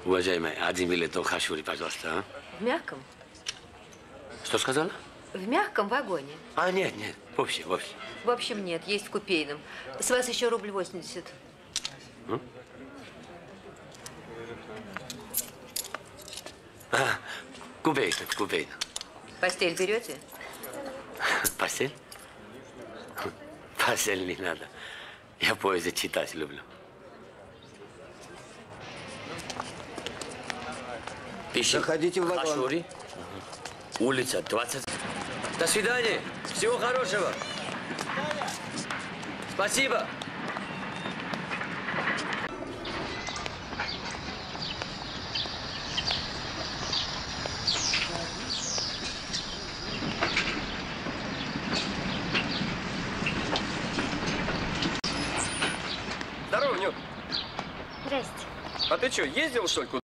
Уважаемая, один билет в Хачури, пожалуйста, а? В мягком? Что сказала? В мягком вагоне. А, нет, нет, вовсе. В общем, нет, есть в купейном. С вас еще рубль 80. А, купейно. Постель берете? Постель? Постель не надо. Я в поезде читать люблю. Пиши. Заходите в вагон. Хачури. Улица 20. До свидания. Всего хорошего. Спасибо. Здорово, Нюр. Здрасте. А ты что, ездил, что ли, куда?